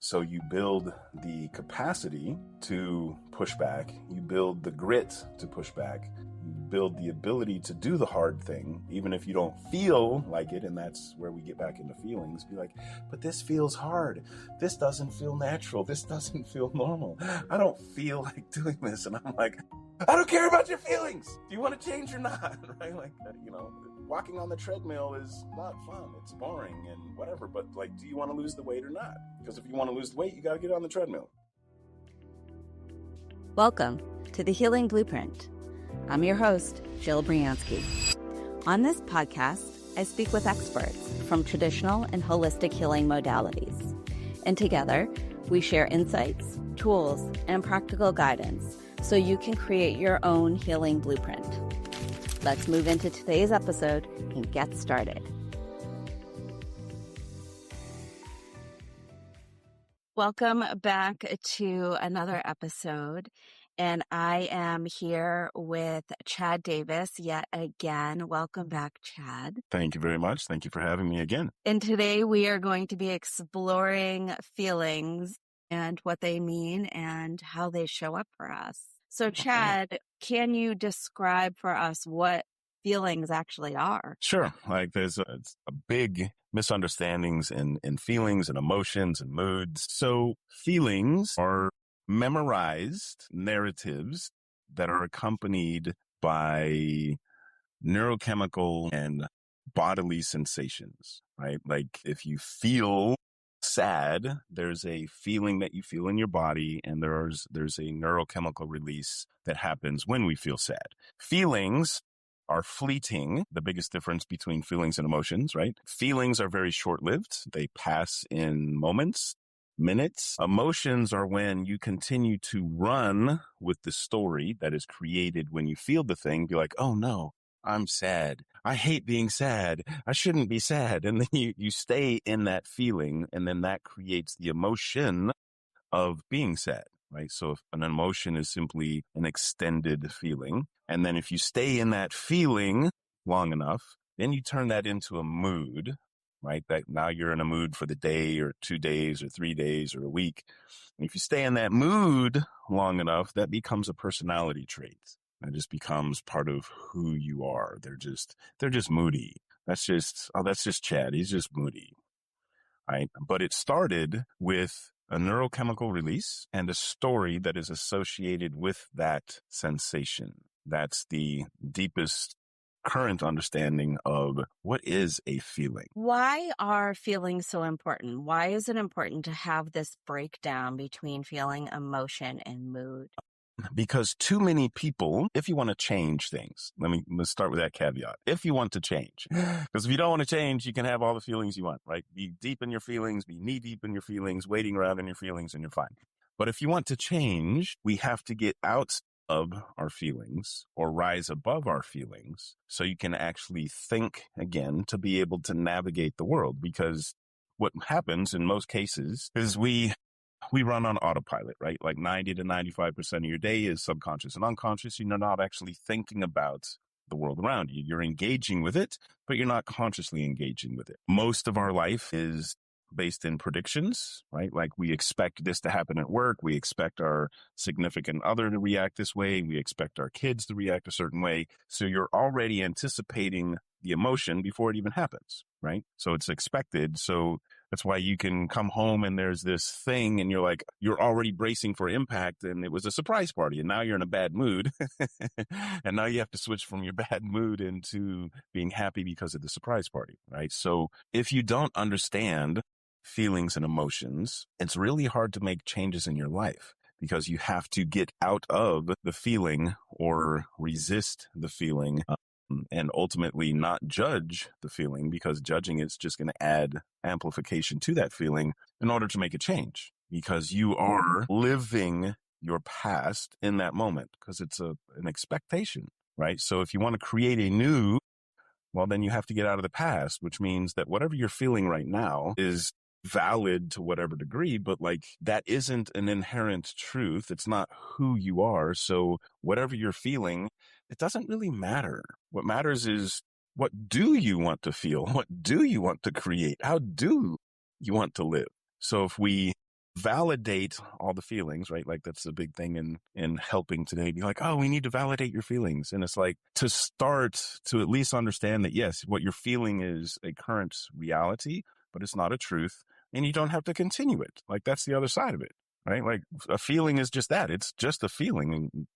So you build the capacity to push back, you build the grit to push back, you build the ability to do the hard thing, even if you don't feel like it. And that's where we get back into feelings. Be like, but this feels hard. This doesn't feel natural. This doesn't feel normal. I don't feel like doing this. And I'm like, I don't care about your feelings. Do you want to change or not? Right? Like, walking on the treadmill is not fun. It's boring and whatever. But like, do you want to lose the weight or not? Because if you want to lose the weight, you got to get on the treadmill. Welcome to the Healing Blueprint. I'm your host, Jill Briansky. On this podcast, I speak with experts from traditional and holistic healing modalities. And together, we share insights, tools, and practical guidance so you can create your own healing blueprint. Let's move into today's episode and get started. Welcome back to another episode, and I am here with Chad Davis yet again. Welcome back, Chad. Thank you very much. Thank you for having me again. And today we are going to be exploring feelings and what they mean and how they show up for us. So, Chad, can you describe for us what feelings actually are? Sure. Like there's a big misunderstandings in feelings and emotions and moods. So feelings are memorized narratives that are accompanied by neurochemical and bodily sensations, right? Like if you feel sad, there's a feeling that you feel in your body, and there's a neurochemical release that happens when we feel sad. Feelings are fleeting. The biggest difference between feelings and emotions, right? Feelings are very short-lived. They pass in moments, minutes. Emotions are when you continue to run with the story that is created when you feel the thing. Be like, oh no, I'm sad. I hate being sad. I shouldn't be sad. And then you stay in that feeling, and then that creates the emotion of being sad, right? So if an emotion is simply an extended feeling, and then if you stay in that feeling long enough, then you turn that into a mood, right? That now you're in a mood for the day or 2 days or 3 days or a week. And if you stay in that mood long enough, that becomes a personality trait. That just becomes part of who you are. They're just moody. That's just Chad. He's just moody, right? But it started with a neurochemical release and a story that is associated with that sensation. That's the deepest current understanding of what is a feeling. Why are feelings so important? Why is it important to have this breakdown between feeling, emotion, and mood? Because too many people, if you want to change things, let's start with that caveat. If you want to change, because if you don't want to change, you can have all the feelings you want, right? Be deep in your feelings, be knee deep in your feelings, wading around in your feelings, and you're fine. But if you want to change, we have to get out of our feelings or rise above our feelings so you can actually think again to be able to navigate the world. Because what happens in most cases is we run on autopilot, right? Like 90 to 95% of your day is subconscious and unconscious. You're not actually thinking about the world around you. You're engaging with it, but you're not consciously engaging with it. Most of our life is based in predictions, right? Like we expect this to happen at work. We expect our significant other to react this way. We expect our kids to react a certain way. So you're already anticipating the emotion before it even happens, right? So it's expected. So that's why you can come home and there's this thing and you're already bracing for impact, and it was a surprise party and now you're in a bad mood. And now you have to switch from your bad mood into being happy because of the surprise party, right? So if you don't understand feelings and emotions, it's really hard to make changes in your life because you have to get out of the feeling or resist the feeling. And ultimately not judge the feeling, because judging is just going to add amplification to that feeling in order to make a change, because you are living your past in that moment because it's an expectation, right? So if you want to create a new, well, then you have to get out of the past, which means that whatever you're feeling right now is valid to whatever degree, but like that isn't an inherent truth. It's not who you are. So whatever you're feeling, it doesn't really matter. What matters is, what do you want to feel? What do you want to create? How do you want to live? So if we validate all the feelings, right? Like that's a big thing in helping today. Be like, oh, we need to validate your feelings. And it's like to start to at least understand that, yes, what you're feeling is a current reality, but it's not a truth. And you don't have to continue it. Like that's the other side of it, right? Like a feeling is just that. It's just a feeling. And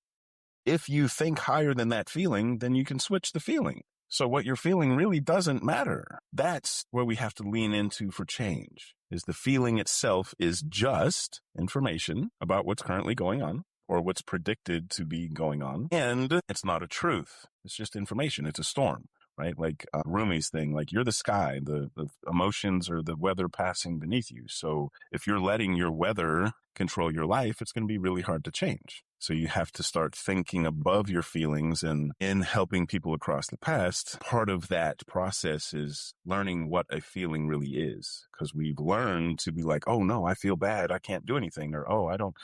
if you think higher than that feeling, then you can switch the feeling. So what you're feeling really doesn't matter. That's where we have to lean into for change, is the feeling itself is just information about what's currently going on or what's predicted to be going on. And it's not a truth. It's just information. It's a storm, right? Like Rumi's thing, like you're the sky, the emotions or the weather passing beneath you. So if you're letting your weather control your life, it's going to be really hard to change. So you have to start thinking above your feelings, and in helping people across the past, part of that process is learning what a feeling really is. Because we've learned to be like, oh no, I feel bad, I can't do anything. Or, oh, I don't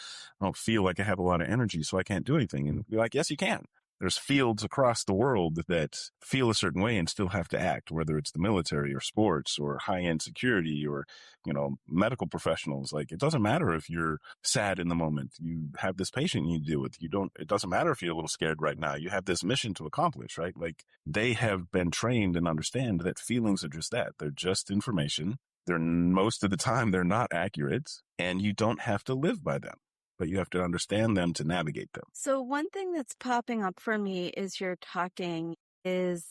feel like I have a lot of energy, so I can't do anything. And be like, yes, you can. There's fields across the world that feel a certain way and still have to act, whether it's the military or sports or high-end security or, medical professionals. Like, it doesn't matter if you're sad in the moment. You have this patient you need to deal with. It doesn't matter if you're a little scared right now. You have this mission to accomplish, right? Like, they have been trained and understand that feelings are just that. They're just information. Most of the time, they're not accurate, and you don't have to live by them, but you have to understand them to navigate them. So one thing that's popping up for me as you're talking is,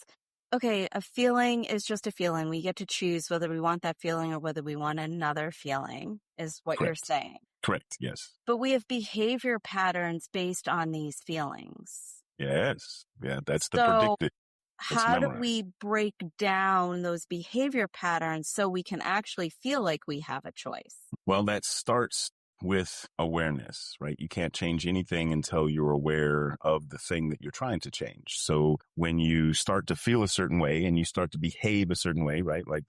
okay, a feeling is just a feeling. We get to choose whether we want that feeling or whether we want another feeling, is what you're saying. Correct, yes. But we have behavior patterns based on these feelings. Yes, yeah, that's the predicted. How do we break down those behavior patterns so we can actually feel like we have a choice? Well, that starts with awareness, right? You can't change anything until you're aware of the thing that you're trying to change. So when you start to feel a certain way and you start to behave a certain way, right? Like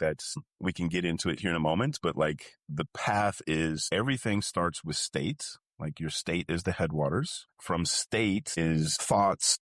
we can get into it here in a moment, but like the path is everything starts with state. Like your state is the headwaters. From state is thoughts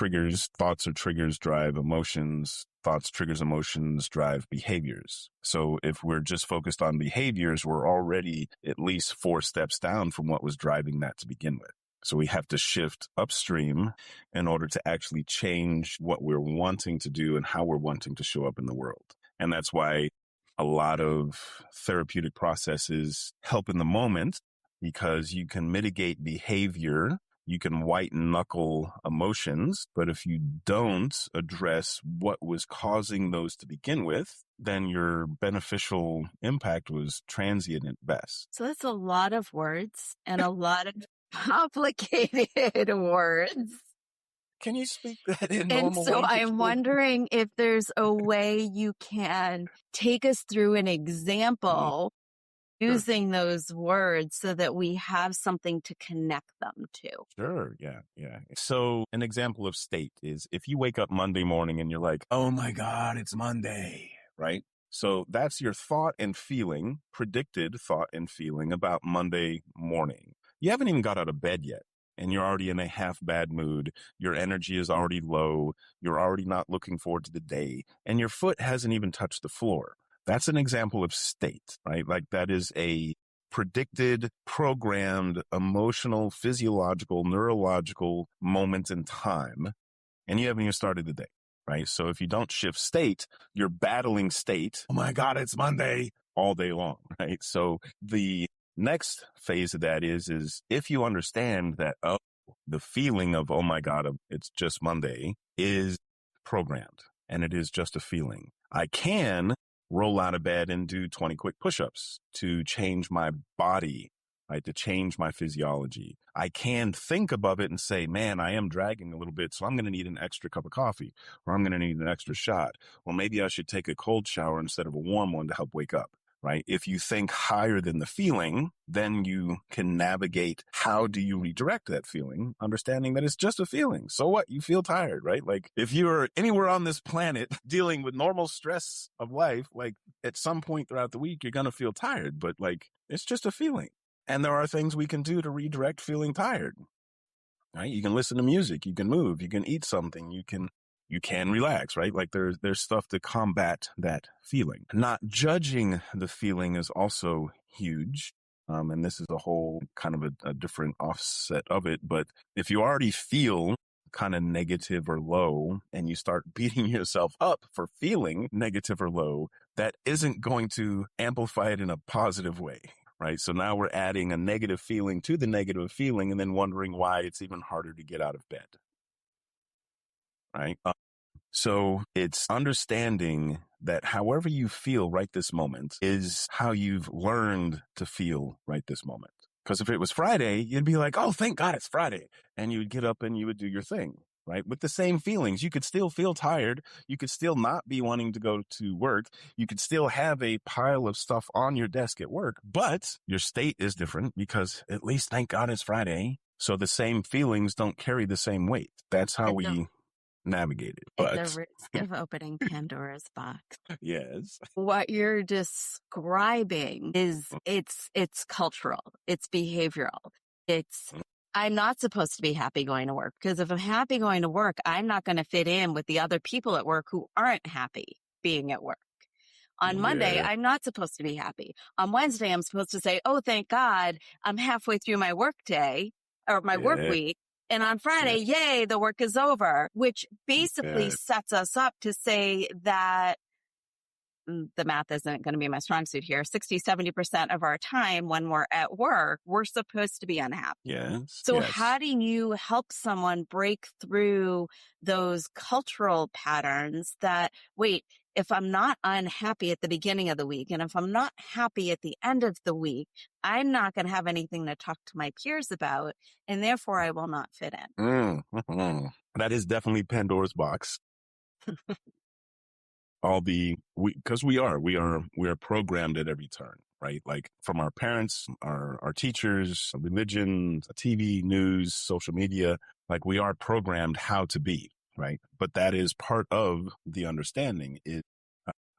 or triggers drive emotions. Thoughts, triggers, emotions drive behaviors. So if we're just focused on behaviors, we're already at least 4 steps down from what was driving that to begin with. So we have to shift upstream in order to actually change what we're wanting to do and how we're wanting to show up in the world. And that's why a lot of therapeutic processes help in the moment, because you can mitigate behavior. You can white knuckle emotions, but if you don't address what was causing those to begin with, then your beneficial impact was transient at best. So that's a lot of words and a lot of complicated words. Can you speak that in normal And so language? I'm wondering if there's a way you can take us through an example using those words so that we have something to connect them to. Sure. Yeah. So an example of state is if you wake up Monday morning and you're like, oh my God, it's Monday, right? So that's your thought and feeling, predicted thought and feeling about Monday morning. You haven't even got out of bed yet, and you're already in a half bad mood. Your energy is already low. You're already not looking forward to the day, and your foot hasn't even touched the floor. That's an example of state, right? Like that is a predicted, programmed, emotional, physiological, neurological moment in time. And you haven't even started the day, right? So if you don't shift state, you're battling state. Oh my God, it's Monday all day long, right? So the next phase of that is if you understand that, the feeling of, oh my God, it's just Monday is programmed and it is just a feeling. I can roll out of bed and do 20 quick push-ups to change my body, right? To change my physiology. I can think above it and say, man, I am dragging a little bit, so I'm going to need an extra cup of coffee, or I'm going to need an extra shot. Or maybe I should take a cold shower instead of a warm one to help wake up. Right? If you think higher than the feeling, then you can navigate how do you redirect that feeling, understanding that it's just a feeling. So what? You feel tired, right? Like if you're anywhere on this planet dealing with normal stress of life, like at some point throughout the week, you're going to feel tired, but like it's just a feeling. And there are things we can do to redirect feeling tired, right? You can listen to music, you can move, you can eat something, you can relax, right? Like there's stuff to combat that feeling. Not judging the feeling is also huge. And this is a whole kind of a different offset of it. But if you already feel kind of negative or low and you start beating yourself up for feeling negative or low, that isn't going to amplify it in a positive way. Right. So now we're adding a negative feeling to the negative feeling and then wondering why it's even harder to get out of bed. Right. So it's understanding that however you feel right this moment is how you've learned to feel right this moment. Because if it was Friday, you'd be like, oh, thank God it's Friday. And you would get up and you would do your thing, right? With the same feelings. You could still feel tired. You could still not be wanting to go to work. You could still have a pile of stuff on your desk at work, but your state is different because at least thank God it's Friday. So the same feelings don't carry the same weight. That's how we navigate it. At But the risk of opening Pandora's box. yes. What you're describing is it's cultural, it's behavioral. I'm not supposed to be happy going to work because if I'm happy going to work, I'm not going to fit in with the other people at work who aren't happy being at work. On Monday, I'm not supposed to be happy. On Wednesday, I'm supposed to say, oh, thank God, I'm halfway through my work day or my work week. And on Friday, yay, the work is over, which basically sets us up to say that the math isn't going to be my strong suit here. 60, 70% of our time when we're at work, we're supposed to be unhappy. Yes. So how do you help someone break through those cultural patterns that, wait, if I'm not unhappy at the beginning of the week and if I'm not happy at the end of the week, I'm not going to have anything to talk to my peers about, and therefore I will not fit in. That is definitely Pandora's box. Because we are programmed at every turn, right? Like from our parents, our teachers, religion, TV, news, social media, like we are programmed how to be, right? But that is part of the understanding.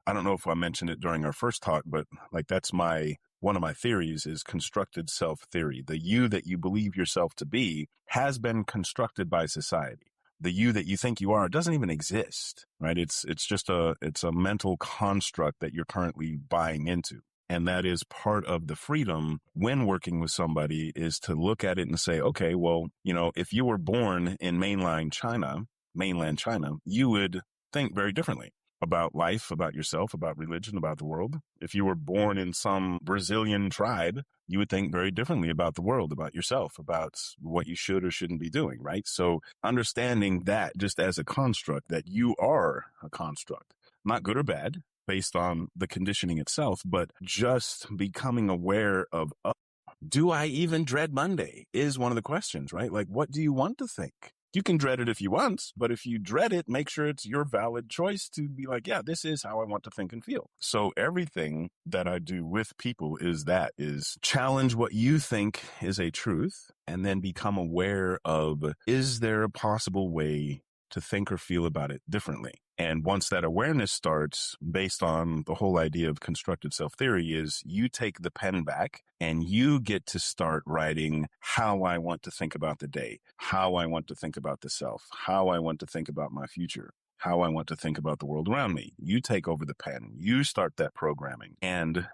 I don't know if I mentioned it during our first talk, but like that's one of my theories is constructed self theory. The you that you believe yourself to be has been constructed by society. The you that you think you are doesn't even exist, right? It's just a mental construct that you're currently buying into. And that is part of the freedom when working with somebody is to look at it and say, okay, well, if you were born in mainland China, you would think very differently about life, about yourself, about religion, about the world. If you were born in some Brazilian tribe, you would think very differently about the world, about yourself, about what you should or shouldn't be doing, right? So understanding that just as a construct, that you are a construct, not good or bad based on the conditioning itself, but just becoming aware of, do I even dread Monday is one of the questions, right? Like, what do you want to think? You can dread it if you want, but if you dread it, make sure it's your valid choice to be like, yeah, this is how I want to think and feel. So everything that I do with people is challenge what you think is a truth and then become aware of, is there a possible way to think or feel about it differently? And once that awareness starts, based on the whole idea of constructive self-theory, is you take the pen back and you get to start writing how I want to think about the day, how I want to think about the self, how I want to think about my future, how I want to think about the world around me. You take over the pen, you start that programming. And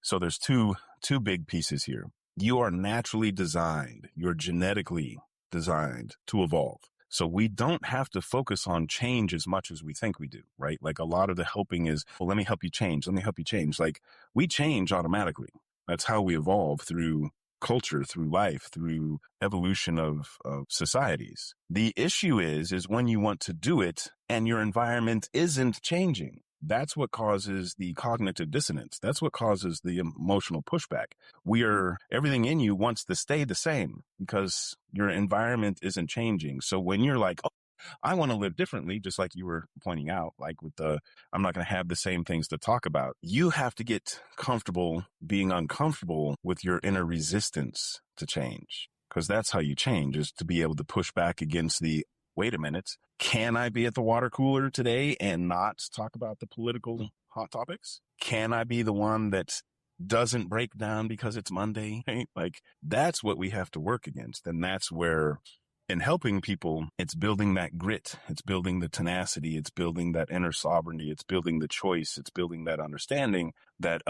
so there's two big pieces here. You are naturally designed, you're genetically designed to evolve. So we don't have to focus on change as much as we think we do, right? Like a lot of the helping is, well, let me help you change. Let me help you change. Like we change automatically. That's how we evolve through culture, through life, through evolution of societies. The issue is when you want to do it and your environment isn't changing. That's what causes the cognitive dissonance. That's what causes the emotional pushback. Everything in you wants to stay the same because your environment isn't changing. So when you're like, oh, I want to live differently, just like you were pointing out, like with I'm not going to have the same things to talk about. You have to get comfortable being uncomfortable with your inner resistance to change, because that's how you change, is to be able to push back against wait a minute, can I be at the water cooler today and not talk about the political hot topics? Can I be the one that doesn't break down because it's Monday? Right? Like that's what we have to work against. And that's where in helping people, it's building that grit. It's building the tenacity. It's building that inner sovereignty. It's building the choice. It's building that understanding that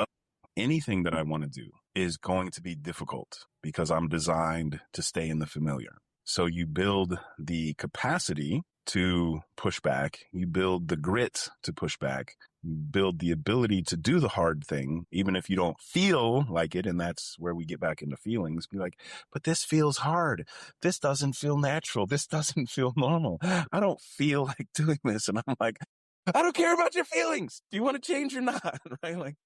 anything that I want to do is going to be difficult because I'm designed to stay in the familiar. So you build the capacity to push back. You build the grit to push back. You build the ability to do the hard thing, even if you don't feel like it. And that's where we get back into feelings. Be like, but this feels hard. This doesn't feel natural. This doesn't feel normal. I don't feel like doing this. And I'm like, I don't care about your feelings. Do you want to change or not? Right? Like,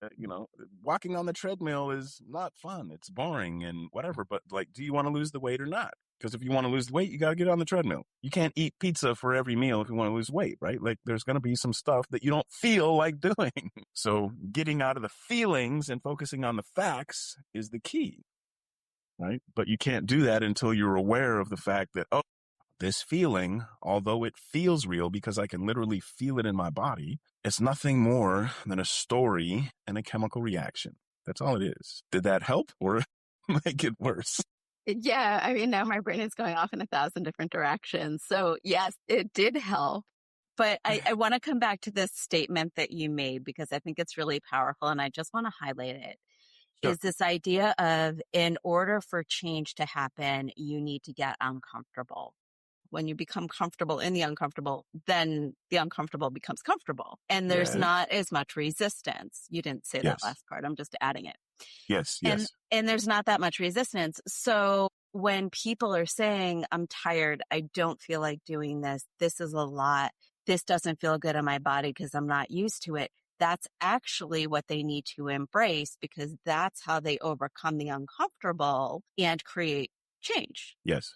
walking on the treadmill is not fun. It's boring and whatever. But like, do you want to lose the weight or not? Because if you want to lose the weight, you got to get on the treadmill. You can't eat pizza for every meal if you want to lose weight, right? Like there's going to be some stuff that you don't feel like doing. So getting out of the feelings and focusing on the facts is the key, right? But you can't do that until you're aware of the fact that, oh, this feeling, although it feels real because I can literally feel it in my body, it's nothing more than a story and a chemical reaction. That's all it is. Did that help or make it worse? Yeah, I mean, now my brain is going off in 1,000 different directions. So yes, it did help. But I want to come back to this statement that you made because I think it's really powerful and I just want to highlight it. Sure. Is this idea of in order for change to happen, you need to get uncomfortable. When you become comfortable in the uncomfortable, then the uncomfortable becomes comfortable. And there's not as much resistance. You didn't say that last part. I'm just adding it. Yes. And there's not that much resistance. So when people are saying, I'm tired, I don't feel like doing this, this is a lot, this doesn't feel good in my body because I'm not used to it, that's actually what they need to embrace because that's how they overcome the uncomfortable and create change. Yes,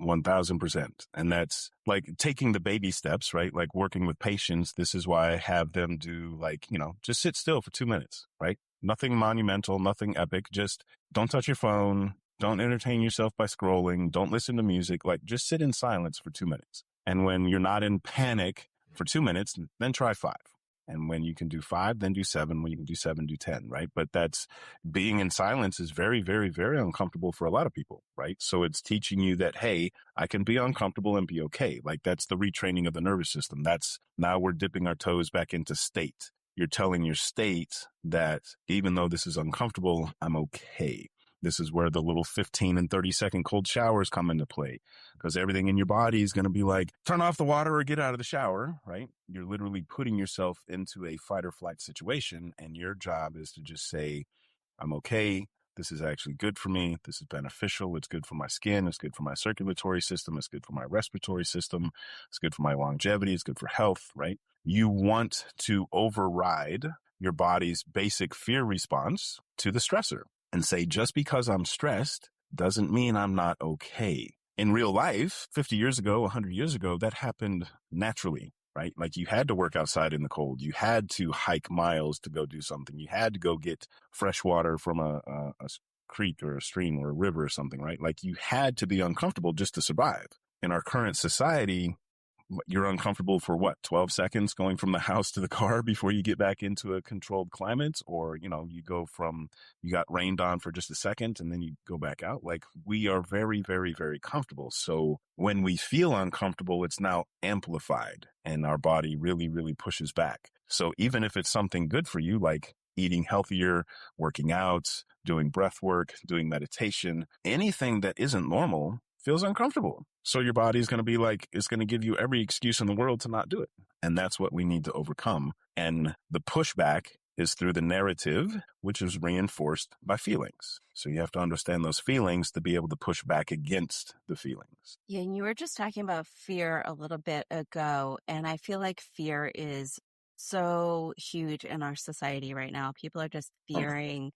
1000%. And that's like taking the baby steps, right? Like working with patients. This is why I have them do just sit still for 2 minutes, right? Nothing monumental, nothing epic. Just don't touch your phone. Don't entertain yourself by scrolling. Don't listen to music. Like just sit in silence for 2 minutes. And when you're not in panic for 2 minutes, then try 5. And when you can do 5, then do 7. When you can do 7, do 10, right? But that's being in silence is very, very, very uncomfortable for a lot of people, right? So it's teaching you that, hey, I can be uncomfortable and be okay. Like that's the retraining of the nervous system. That's now we're dipping our toes back into state. You're telling your state that even though this is uncomfortable, I'm okay. This is where the little 15 and 30-second cold showers come into play because everything in your body is going to be like, turn off the water or get out of the shower, right? You're literally putting yourself into a fight or flight situation. And your job is to just say, I'm okay. This is actually good for me. This is beneficial. It's good for my skin. It's good for my circulatory system. It's good for my respiratory system. It's good for my longevity. It's good for health, right? You want to override your body's basic fear response to the stressor and say, just because I'm stressed doesn't mean I'm not okay. In real life, 50 years ago, 100 years ago, that happened naturally, right? Like you had to work outside in the cold. You had to hike miles to go do something. You had to go get fresh water from a creek or a stream or a river or something, right? Like you had to be uncomfortable just to survive. In our current society, you're uncomfortable for 12 seconds going from the house to the car before you get back into a controlled climate, or, you got rained on for just a second and then you go back out. Like we are very, very, very comfortable. So when we feel uncomfortable, it's now amplified and our body really, really pushes back. So even if it's something good for you, like eating healthier, working out, doing breath work, doing meditation, anything that isn't normal feels uncomfortable. So your body is going to be like, it's going to give you every excuse in the world to not do it. And that's what we need to overcome. And the pushback is through the narrative, which is reinforced by feelings. So you have to understand those feelings to be able to push back against the feelings. Yeah, and you were just talking about fear a little bit ago. And I feel like fear is so huge in our society right now. People are just fearing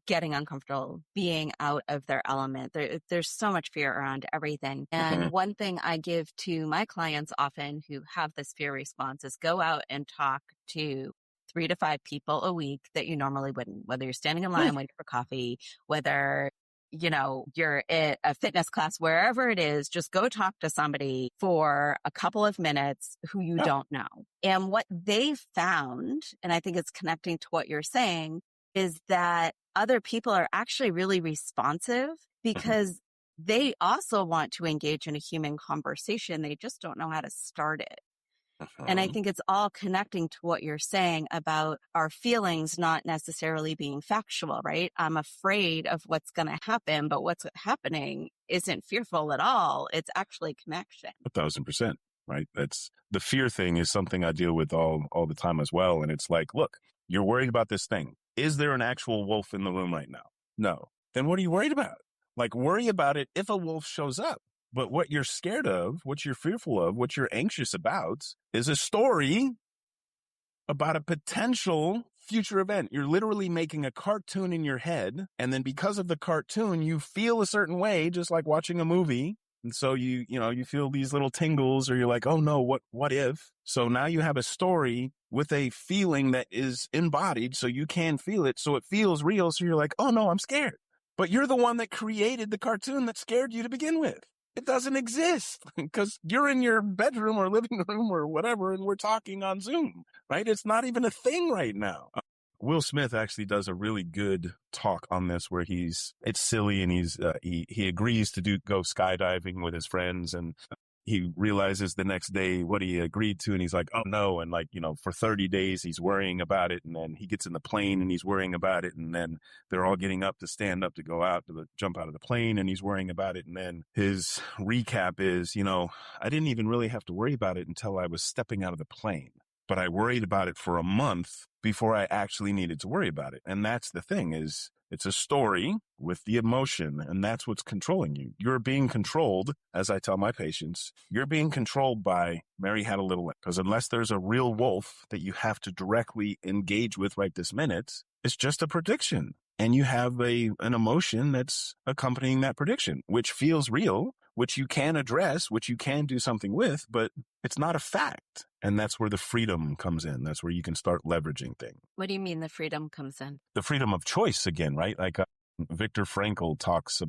getting uncomfortable, being out of their element. There's so much fear around everything. And one thing I give to my clients often who have this fear response is go out and talk to 3 to 5 people a week that you normally wouldn't, whether you're standing in line waiting for coffee, whether you're at a fitness class, wherever it is, just go talk to somebody for a couple of minutes who you don't know. And what they found, and I think it's connecting to what you're saying, is that other people are actually really responsive because they also want to engage in a human conversation. They just don't know how to start it. And I think it's all connecting to what you're saying about our feelings not necessarily being factual, right? I'm afraid of what's going to happen, but what's happening isn't fearful at all. It's actually connection. 1,000%, right? That's the fear thing is something I deal with all the time as well. And it's like, look, you're worried about this thing. Is there an actual wolf in the room right now? No. Then what are you worried about? Like, worry about it if a wolf shows up. But what you're scared of, what you're fearful of, what you're anxious about is a story about a potential future event. You're literally making a cartoon in your head. And then because of the cartoon, you feel a certain way, just like watching a movie. And so you feel these little tingles or you're like, oh no, what if? So now you have a story with a feeling that is embodied so you can feel it. So it feels real. So you're like, oh no, I'm scared. But you're the one that created the cartoon that scared you to begin with. It doesn't exist because you're in your bedroom or living room or whatever, and we're talking on Zoom, right? It's not even a thing right now. Will Smith actually does a really good talk on this where it's silly and he agrees to go skydiving with his friends and he realizes the next day what he agreed to and he's like, oh no. And like, for 30 days he's worrying about it. And then he gets in the plane and he's worrying about it. And then they're all getting up to stand up to go out to jump out of the plane and he's worrying about it. And then his recap is, I didn't even really have to worry about it until I was stepping out of the plane. But I worried about it for a month before I actually needed to worry about it. And that's the thing is it's a story with the emotion, and that's what's controlling you. You're being controlled, as I tell my patients, you're being controlled by Mary Had a Little Lamb. Because unless there's a real wolf that you have to directly engage with right this minute, it's just a prediction. And you have an emotion that's accompanying that prediction, which feels real, which you can address, which you can do something with, but it's not a fact. And that's where the freedom comes in. That's where you can start leveraging things. What do you mean the freedom comes in? The freedom of choice again, right? Like Viktor Frankl talked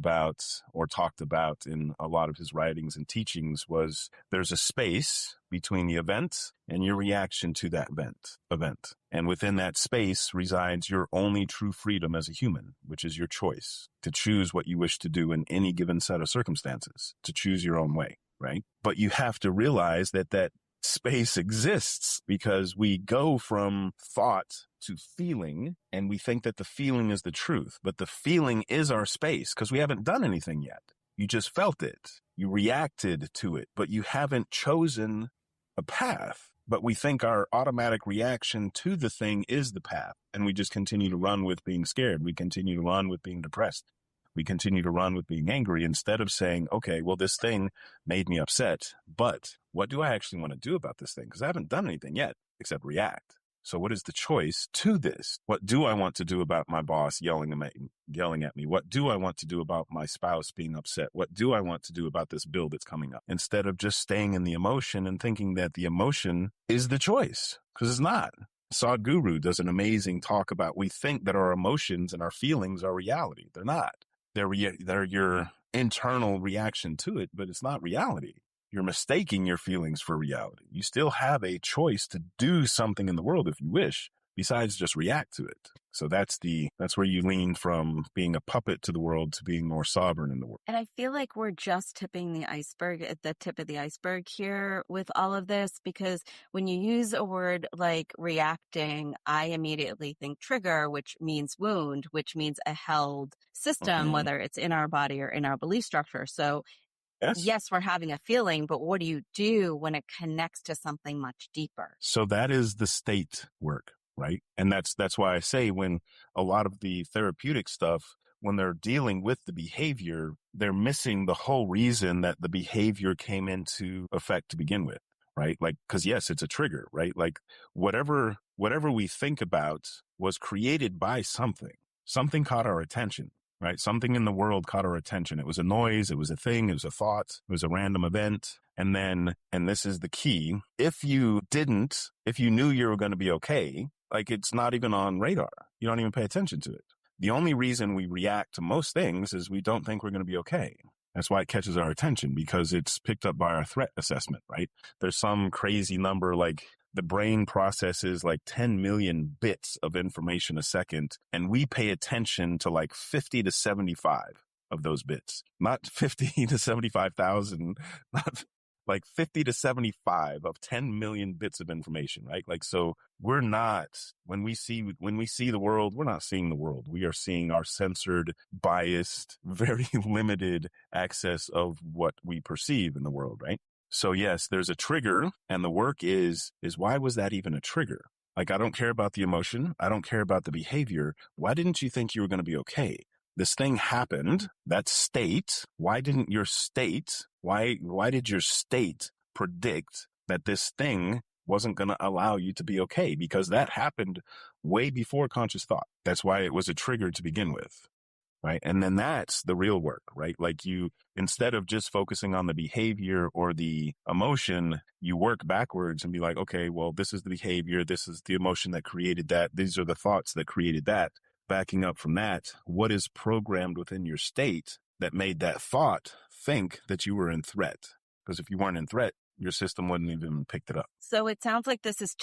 about in a lot of his writings and teachings was there's a space between the event and your reaction to that event. And within that space resides your only true freedom as a human, which is your choice to choose what you wish to do in any given set of circumstances, to choose your own way, right? But you have to realize that space exists because we go from thought to feeling and we think that the feeling is the truth, but the feeling is our space because we haven't done anything yet. You just felt it. You reacted to it, but you haven't chosen a path. But we think our automatic reaction to the thing is the path. And we just continue to run with being scared. We continue to run with being depressed. We continue to run with being angry instead of saying, okay, well, this thing made me upset, but what do I actually want to do about this thing? Because I haven't done anything yet except react. So what is the choice to this? What do I want to do about my boss yelling at me? What do I want to do about my spouse being upset? What do I want to do about this bill that's coming up? Instead of just staying in the emotion and thinking that the emotion is the choice, because it's not. Sadhguru does an amazing talk about we think that our emotions and our feelings are reality. They're not. They're your internal reaction to it, but it's not reality. You're mistaking your feelings for reality. You still have a choice to do something in the world if you wish, besides just react to it. So that's where you lean from being a puppet to the world to being more sovereign in the world. And I feel like we're just tipping the iceberg at the tip of the iceberg here with all of this, because when you use a word like reacting, I immediately think trigger, which means wound, which means a held system, whether it's in our body or in our belief structure. So yes, we're having a feeling, but what do you do when it connects to something much deeper? So that is the state work, right? And that's why I say when a lot of the therapeutic stuff, when they're dealing with the behavior, they're missing the whole reason that the behavior came into effect to begin with, right? Like, because yes, it's a trigger, right? Like whatever we think about was created by something. Something caught our attention. Right? Something in the world caught our attention. It was a noise. It was a thing. It was a thought. It was a random event. And then, and this is the key, if you knew you were going to be okay, like it's not even on radar. You don't even pay attention to it. The only reason we react to most things is we don't think we're going to be okay. That's why it catches our attention, because it's picked up by our threat assessment, right? There's some crazy number, like the brain processes like 10 million bits of information a second, and we pay attention to like 50 to 75 of those bits, not 50 to 75,000, not like 50 to 75 of 10 million bits of information, right? Like, so we're not, when we see the world, we're not seeing the world. We are seeing our censored, biased, very limited access of what we perceive in the world, right? So yes, there's a trigger, and the work is why was that even a trigger? Like, I don't care about the emotion. I don't care about the behavior. Why didn't you think you were going to be okay? This thing happened, that state. Why did your state predict that this thing wasn't going to allow you to be okay? Because that happened way before conscious thought. That's why it was a trigger to begin with. Right. And then that's the real work, right? Like, you, instead of just focusing on the behavior or the emotion, you work backwards and be like, okay, well, this is the behavior. This is the emotion that created that. These are the thoughts that created that. Backing up from that, what is programmed within your state that made that thought think that you were in threat? Because if you weren't in threat, your system wouldn't even picked it up. So it sounds like this is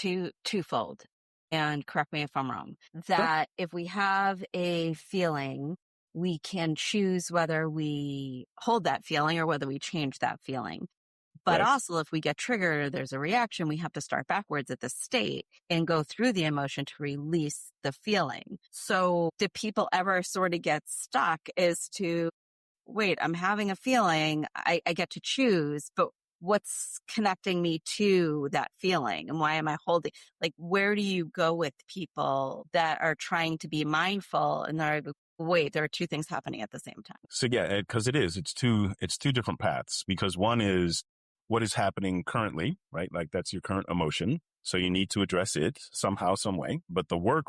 twofold. And correct me if I'm wrong, that if we have a feeling, we can choose whether we hold that feeling or whether we change that feeling. But Right. also, if we get triggered or there's a reaction, we have to start backwards at the state and go through the emotion to release the feeling. So do people ever sort of get stuck as to, wait, I'm having a feeling, I get to choose, but what's connecting me to that feeling and why am I holding? Like, where do you go with people that are trying to be mindful and they're, wait, there are two things happening at the same time? So yeah, because it's two different paths, because one is what is happening currently, right? Like, that's your current emotion. So you need to address it somehow, some way. But the work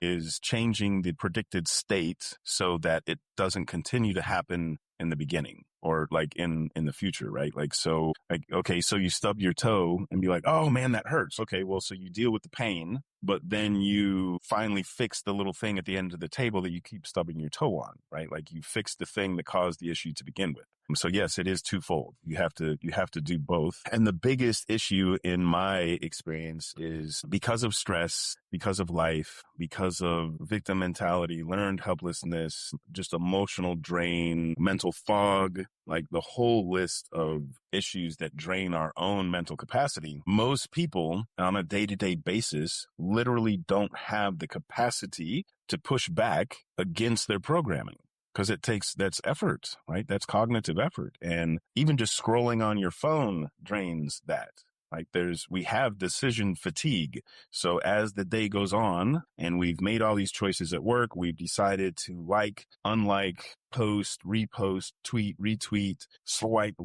is changing the predicted state so that it doesn't continue to happen in the beginning or like in the future, right? Like, so like, okay, so you stub your toe and be like, oh man, that hurts. Okay. Well, so you deal with the pain, but then you finally fix the little thing at the end of the table that you keep stubbing your toe on, right? Like, you fix the thing that caused the issue to begin with. So yes, it is twofold. You have to do both. And the biggest issue in my experience is because of stress, because of life, because of victim mentality, learned helplessness, just emotional drain, mental fog, like the whole list of issues that drain our own mental capacity. Most people on a day-to-day basis literally don't have the capacity to push back against their programming. Because that's effort, right? That's cognitive effort. And even just scrolling on your phone drains that. Like, we have decision fatigue. So as the day goes on and we've made all these choices at work, we've decided to like, unlike, post, repost, tweet, retweet, swipe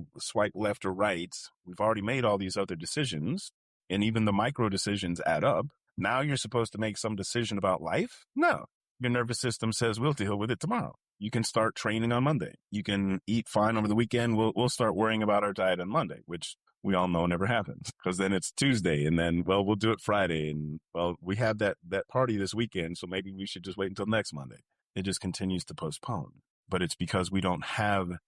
left or right. We've already made all these other decisions, and even the micro decisions add up. Now you're supposed to make some decision about life? No. Your nervous system says we'll deal with it tomorrow. You can start training on Monday. You can eat fine over the weekend. We'll start worrying about our diet on Monday, which we all know never happens, because then it's Tuesday and then, well, we'll do it Friday. And well, we have that party this weekend, so maybe we should just wait until next Monday. It just continues to postpone. But it's because we don't have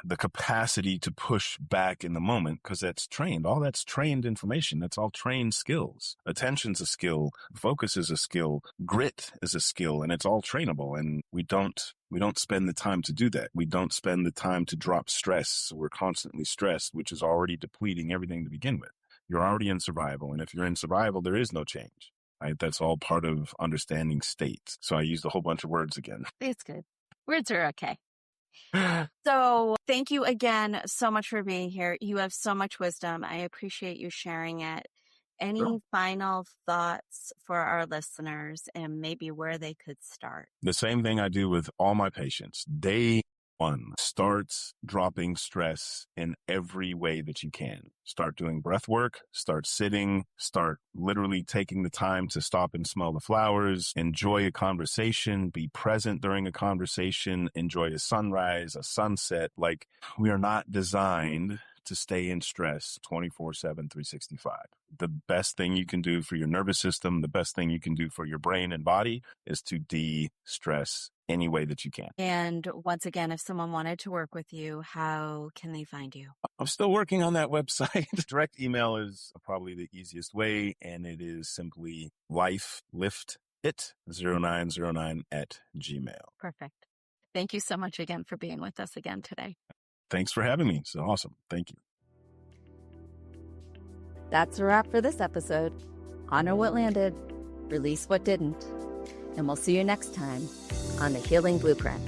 the capacity to push back in the moment, because that's trained. All that's trained information. That's all trained skills. Attention's a skill. Focus is a skill. Grit is a skill, and it's all trainable. And we don't spend the time to do that. We don't spend the time to drop stress. We're constantly stressed, which is already depleting everything to begin with. You're already in survival. And if you're in survival, there is no change. Right? That's all part of understanding state. So I used a whole bunch of words again. It's good. Words are okay. So thank you again so much for being here. You have so much wisdom. I appreciate you sharing it. Any Sure. final thoughts for our listeners and maybe where they could start? The same thing I do with all my patients. Day one, start dropping stress in every way that you can. Start doing breath work, start sitting, start literally taking the time to stop and smell the flowers, enjoy a conversation, be present during a conversation, enjoy a sunrise, a sunset. Like, we are not designed to stay in stress 24/7, 365. The best thing you can do for your nervous system, the best thing you can do for your brain and body is to de-stress any way that you can. And once again, if someone wanted to work with you, how can they find you? I'm still working on that website. Direct email is probably the easiest way, and it is simply lifeliftit0909 Perfect. Thank you so much again for being with us again today. Thanks for having me. It's awesome. Thank you. That's a wrap for this episode. Honor what landed, release what didn't, and we'll see you next time on The Healing Blueprint.